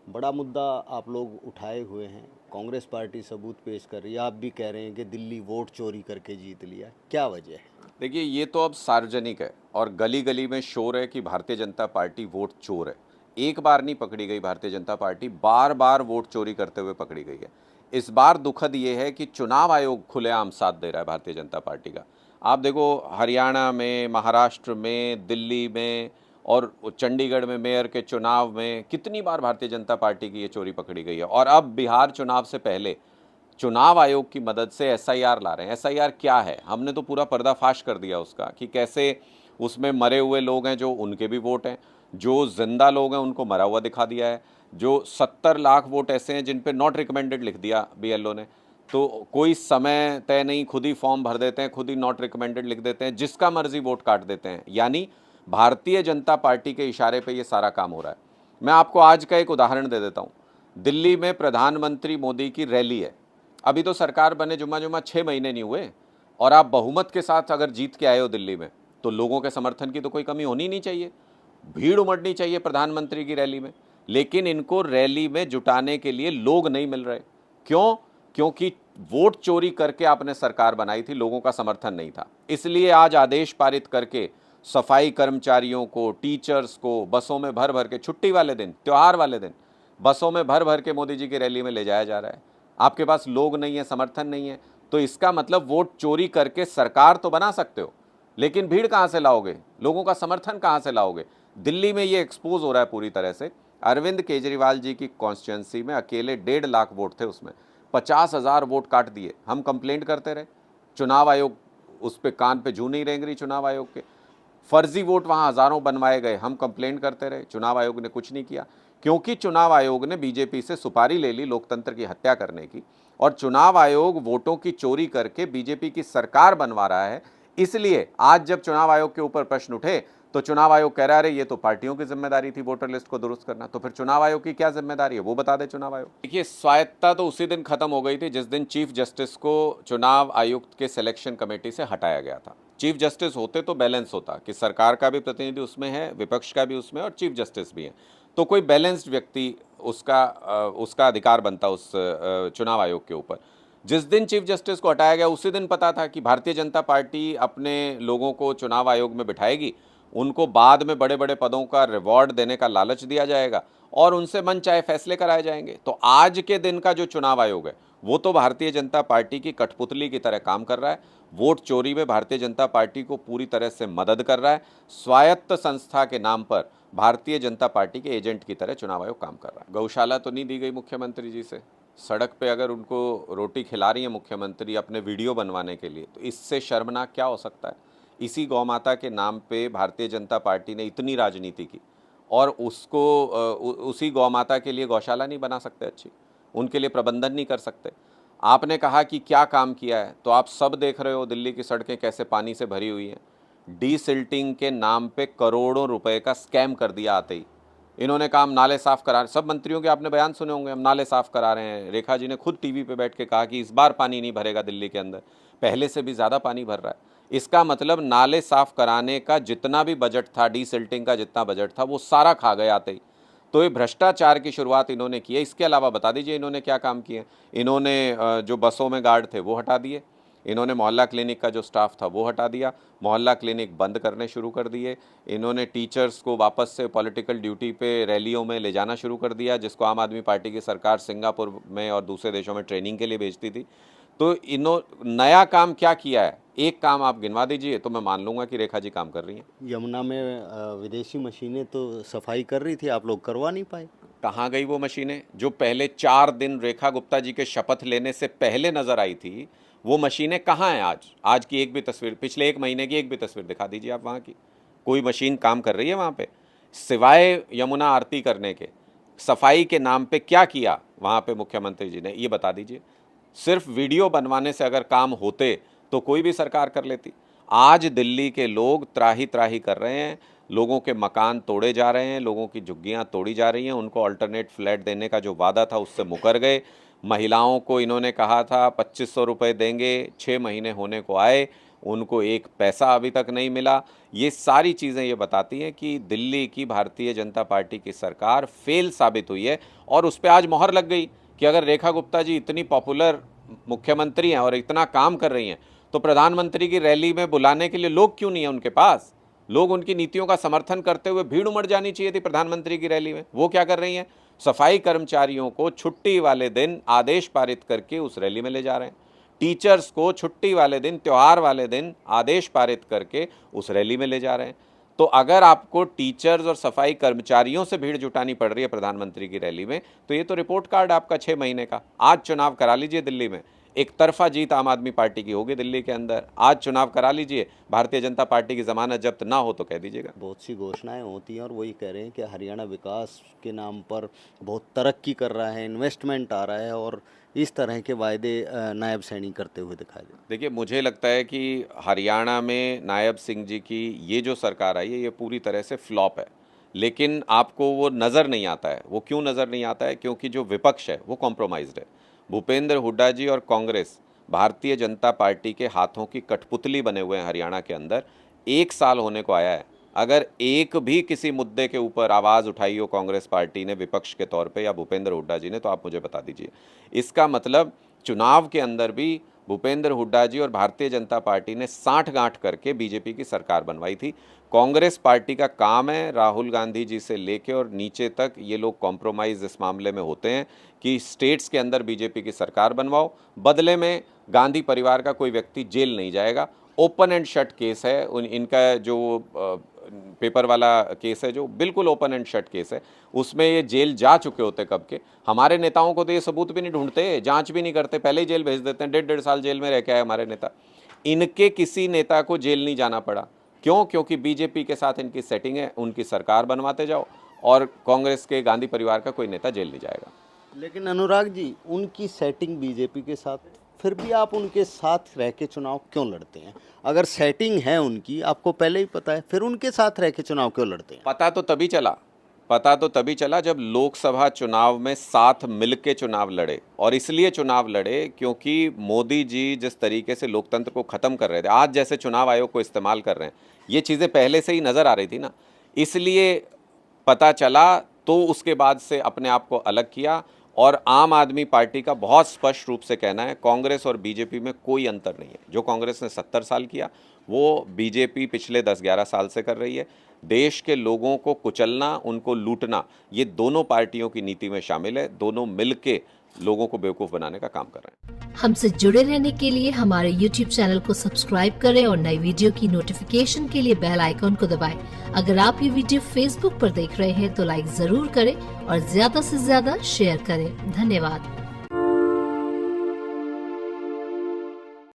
बड़ा मुद्दा आप लोग उठाए हुए हैं। कांग्रेस पार्टी सबूत पेश कर रही है, आप भी कह रहे हैं कि दिल्ली वोट चोरी करके जीत लिया। क्या वजह है? देखिए, ये तो अब सार्वजनिक है और गली गली में शोर है कि भारतीय जनता पार्टी वोट चोर है। एक बार नहीं पकड़ी गई भारतीय जनता पार्टी, बार बार वोट चोरी करते हुए पकड़ी गई है। इस बार दुखद ये है कि चुनाव आयोग खुलेआम साथ दे रहा है भारतीय जनता पार्टी का। आप देखो, हरियाणा में, महाराष्ट्र में, दिल्ली में और चंडीगढ़ में मेयर के चुनाव में कितनी बार भारतीय जनता पार्टी की ये चोरी पकड़ी गई है। और अब बिहार चुनाव से पहले चुनाव आयोग की मदद से एसआईआर ला रहे हैं। एसआईआर क्या है? हमने तो पूरा पर्दाफाश कर दिया उसका कि कैसे उसमें मरे हुए लोग हैं जो उनके भी वोट हैं, जो जिंदा लोग हैं उनको मरा हुआ दिखा दिया है, जो 70 लाख वोट ऐसे हैं जिन पे नॉट रिकमेंडेड लिख दिया बीएलओ ने। तो कोई समय तय नहीं, खुद ही फॉर्म भर देते हैं, खुद ही नॉट रिकमेंडेड लिख देते हैं, जिसका मर्जी वोट काट देते हैं। यानी भारतीय जनता पार्टी के इशारे पे ये सारा काम हो रहा है। मैं आपको आज का एक उदाहरण दे देता हूँ। दिल्ली में प्रधानमंत्री मोदी की रैली है। अभी तो सरकार बने जुम्मा जुम्मा 6 महीने नहीं हुए, और आप बहुमत के साथ अगर जीत के आए हो दिल्ली में, तो लोगों के समर्थन की तो कोई कमी होनी नहीं चाहिए, भीड़ उमड़नी चाहिए प्रधानमंत्री की रैली में। लेकिन इनको रैली में जुटाने के लिए लोग नहीं मिल रहे। क्यों? क्योंकि वोट चोरी करके आपने सरकार बनाई थी, लोगों का समर्थन नहीं था। इसलिए आज आदेश पारित करके सफाई कर्मचारियों को, टीचर्स को बसों में भर भर के, छुट्टी वाले दिन, त्योहार वाले दिन बसों में भर भर के मोदी जी की रैली में ले जाया जा रहा है। आपके पास लोग नहीं है, समर्थन नहीं है, तो इसका मतलब वोट चोरी करके सरकार तो बना सकते हो, लेकिन भीड़ कहां से लाओगे? लोगों का समर्थन कहां से लाओगे? दिल्ली में ये एक्सपोज हो रहा है पूरी तरह से। अरविंद केजरीवाल जी की कॉन्स्टिट्यूंसी में अकेले 1.5 लाख वोट थे, उसमें 50,000 वोट काट दिए। हम कंप्लेंट करते रहे, चुनाव आयोग उस पर कान पे जू नहीं रेंग रही। चुनाव आयोग के फर्जी वोट वहां हजारों बनवाए गए, हम कंप्लेंट करते रहे, चुनाव आयोग ने कुछ नहीं किया। क्योंकि चुनाव आयोग ने बीजेपी से सुपारी ले ली लोकतंत्र की हत्या करने की, और चुनाव आयोग वोटों की चोरी करके बीजेपी की सरकार बनवा रहा है। इसलिए आज जब चुनाव आयोग के ऊपर प्रश्न उठे तो चुनाव आयोग कह रहा है ये तो पार्टियों की जिम्मेदारी थी वोटर लिस्ट को दुरुस्त करना। तो फिर चुनाव आयोग की क्या जिम्मेदारी है, वो बता दे चुनाव आयोग। देखिए, स्वायत्ता तो उसी दिन खत्म हो गई थी जिस दिन चीफ जस्टिस को चुनाव आयुक्त के सिलेक्शन कमेटी से हटाया गया था। चीफ जस्टिस होते तो बैलेंस होता कि सरकार का भी प्रतिनिधि उसमें है, विपक्ष का भी उसमें, और चीफ जस्टिस भी है, तो कोई बैलेंस्ड व्यक्ति उसका अधिकार बनता उस चुनाव आयोग के ऊपर। जिस दिन चीफ जस्टिस को हटाया गया उसी दिन पता था कि भारतीय जनता पार्टी अपने लोगों को चुनाव आयोग में बिठाएगी, उनको बाद में बड़े बड़े पदों का रिवॉर्ड देने का लालच दिया जाएगा और उनसे मन चाहे फैसले कराए जाएंगे। तो आज के दिन का जो चुनाव आयोग है वो तो भारतीय जनता पार्टी की कठपुतली की तरह काम कर रहा है। वोट चोरी में भारतीय जनता पार्टी को पूरी तरह से मदद कर रहा है। स्वायत्त संस्था के नाम पर भारतीय जनता पार्टी के एजेंट की तरह चुनाव आयोग काम कर रहा है। गौशाला तो नहीं दी गई मुख्यमंत्री जी से। सड़क पे अगर उनको रोटी खिला रही है मुख्यमंत्री अपने वीडियो बनवाने के लिए, तो इससे शर्मनाक क्या हो सकता है? इसी गौ माता के नाम पे भारतीय जनता पार्टी ने इतनी राजनीति की, और उसी गौ माता के लिए गौशाला नहीं बना सकते अच्छी, उनके लिए प्रबंधन नहीं कर सकते। आपने कहा कि क्या काम किया है, तो आप सब देख रहे हो दिल्ली की सड़कें कैसे पानी से भरी हुई हैं। डीसिल्टिंग के नाम पे करोड़ों रुपए का स्कैम कर दिया आते ही। इन्होंने कहा हम नाले साफ करा, सब मंत्रियों के आपने बयान सुने होंगे, हम नाले साफ करा रहे हैं। रेखा जी ने खुद टीवी पे बैठ के कहा कि इस बार पानी नहीं भरेगा दिल्ली के अंदर, पहले से भी ज़्यादा पानी भर रहा है। इसका मतलब नाले साफ कराने का जितना भी बजट था, डीसिल्टिंग का जितना बजट था, वो सारा खा गए आते ही। तो ये भ्रष्टाचार की शुरुआत इन्होंने की है। इसके अलावा बता दीजिए इन्होंने क्या काम किए। इन्होंने जो बसों में गार्ड थे वो हटा दिए, इन्होंने मोहल्ला क्लिनिक का जो स्टाफ था वो हटा दिया, मोहल्ला क्लिनिक बंद करने शुरू कर दिए। इन्होंने टीचर्स को वापस से पॉलिटिकल ड्यूटी पे रैलियों में ले जाना शुरू कर दिया, जिसको आम आदमी पार्टी की सरकार सिंगापुर में और दूसरे देशों में ट्रेनिंग के लिए भेजती थी। तो इन्हों नया काम क्या किया है? एक काम आप गिनवा दीजिए तो मैं मान लूंगा कि रेखा जी काम कर रही हैं। यमुना में विदेशी मशीनें तो सफाई कर रही थी, आप लोग करवा नहीं पाए। कहाँ गई वो मशीनें जो पहले 4 दिन रेखा गुप्ता जी के शपथ लेने से पहले नजर आई थी? वो मशीनें कहाँ हैं आज? आज की एक भी तस्वीर, पिछले 1 महीने की एक भी तस्वीर दिखा दीजिए आप वहाँ की। कोई मशीन काम कर रही है वहाँ पे? सिवाय यमुना आरती करने के, सफाई के नाम पे क्या किया वहाँ पे मुख्यमंत्री जी ने, ये बता दीजिए। सिर्फ वीडियो बनवाने से अगर काम होते तो कोई भी सरकार कर लेती। आज दिल्ली के लोग त्राही त्राही कर रहे हैं, लोगों के मकान तोड़े जा रहे हैं, लोगों की झुग्गियां तोड़ी जा रही हैं, उनको अल्टरनेट फ्लैट देने का जो वादा था उससे मुकर गए। महिलाओं को इन्होंने कहा था 2500 रुपये देंगे, 6 महीने होने को आए, उनको एक पैसा अभी तक नहीं मिला। ये सारी चीज़ें ये बताती हैं कि दिल्ली की भारतीय जनता पार्टी की सरकार फेल साबित हुई है और उस पर आज मोहर लग गई कि अगर रेखा गुप्ता जी इतनी पॉपुलर मुख्यमंत्री हैं और इतना काम कर रही हैं तो प्रधानमंत्री की रैली में बुलाने के लिए लोग क्यों नहीं है उनके पास। लोग उनकी नीतियों का समर्थन करते हुए भीड़ उमड़ जानी चाहिए थी प्रधानमंत्री की रैली में। वो क्या कर रही हैं, सफाई कर्मचारियों को छुट्टी वाले दिन आदेश पारित करके उस रैली में ले जा रहे हैं, टीचर्स को छुट्टी वाले दिन, त्यौहार वाले दिन आदेश पारित करके उस रैली में ले जा रहे हैं। तो अगर आपको टीचर्स और सफाई कर्मचारियों से भीड़ जुटानी पड़ रही है प्रधानमंत्री की रैली में, तो ये तो रिपोर्ट कार्ड आपका 6 महीने का। आज चुनाव करा लीजिए दिल्ली में, एक तरफा जीत आम आदमी पार्टी की होगी दिल्ली के अंदर। आज चुनाव करा लीजिए, भारतीय जनता पार्टी की जमानत जब्त ना हो तो कह दीजिएगा। बहुत सी घोषणाएं होती हैं और वही कह रहे हैं कि हरियाणा विकास के नाम पर बहुत तरक्की कर रहा है, इन्वेस्टमेंट आ रहा है, और इस तरह के वायदे नायब सैनी करते हुए दिखाई दे। देखिए, मुझे लगता है कि हरियाणा में नायब सिंह जी की ये जो सरकार आई है ये पूरी तरह से फ्लॉप है, लेकिन आपको वो नज़र नहीं आता है। वो क्यों नज़र नहीं आता है? क्योंकि जो विपक्ष है वो कॉम्प्रोमाइज्ड है। भूपेंद्र हुड्डा जी और कांग्रेस भारतीय जनता पार्टी के हाथों की कठपुतली बने हुए हैं हरियाणा के अंदर। 1 साल होने को आया है, अगर एक भी किसी मुद्दे के ऊपर आवाज़ उठाई हो कांग्रेस पार्टी ने विपक्ष के तौर पे या भूपेंद्र हुड्डा जी ने, तो आप मुझे बता दीजिए। इसका मतलब चुनाव के अंदर भी भूपेंद्र हुड्डा जी और भारतीय जनता पार्टी ने साठ-गांठ करके बीजेपी की सरकार बनवाई थी। कांग्रेस पार्टी का काम है राहुल गांधी जी से लेके और नीचे तक ये लोग कॉम्प्रोमाइज़ इस मामले में होते हैं कि स्टेट्स के अंदर बीजेपी की सरकार बनवाओ, बदले में गांधी परिवार का कोई व्यक्ति जेल नहीं जाएगा। ओपन एंड शट केस है इनका, जो पेपर वाला केस है जो बिल्कुल ओपन एंड शट केस है, उसमें ये जेल जा चुके होते कब के। हमारे नेताओं को तो ये सबूत भी नहीं ढूंढते, जांच भी नहीं करते, पहले ही जेल भेज देते हैं। 1.5 साल जेल में रह के आए हमारे नेता। इनके किसी नेता को जेल नहीं जाना पड़ा, क्यों? क्योंकि बीजेपी के साथ इनकी सेटिंग है, उनकी सरकार बनवाते जाओ और कांग्रेस के गांधी परिवार का कोई नेता जेल नहीं जाएगा। लेकिन अनुराग जी, उनकी सेटिंग बीजेपी के साथ, फिर भी आप उनके साथ रह के चुनाव क्यों लड़ते हैं? अगर सेटिंग है उनकी, आपको पहले ही पता है, फिर उनके साथ रह के चुनाव क्यों लड़ते हैं? पता तो तभी चला जब लोकसभा चुनाव में साथ मिलके चुनाव लड़े, और इसलिए चुनाव लड़े क्योंकि मोदी जी जिस तरीके से लोकतंत्र को ख़त्म कर रहे थे, आज जैसे चुनाव आयोग को इस्तेमाल कर रहे हैं, ये चीज़ें पहले से ही नज़र आ रही थी ना, इसलिए पता चला। तो उसके बाद से अपने आप को अलग किया। और आम आदमी पार्टी का बहुत स्पष्ट रूप से कहना है, कांग्रेस और बीजेपी में कोई अंतर नहीं है। जो कांग्रेस ने 70 साल किया वो बीजेपी पिछले 10-11 साल से कर रही है। देश के लोगों को कुचलना, उनको लूटना, ये दोनों पार्टियों की नीति में शामिल है। दोनों मिलके लोगों को बेवकूफ़ बनाने का काम कर रहे हैं। हमसे जुड़े रहने के लिए हमारे YouTube चैनल को सब्सक्राइब करें और नई वीडियो की नोटिफिकेशन के लिए बेल आइकॉन को दबाएं। अगर आप ये वीडियो Facebook पर देख रहे हैं तो लाइक जरूर करें और ज्यादा से ज्यादा शेयर करें। धन्यवाद।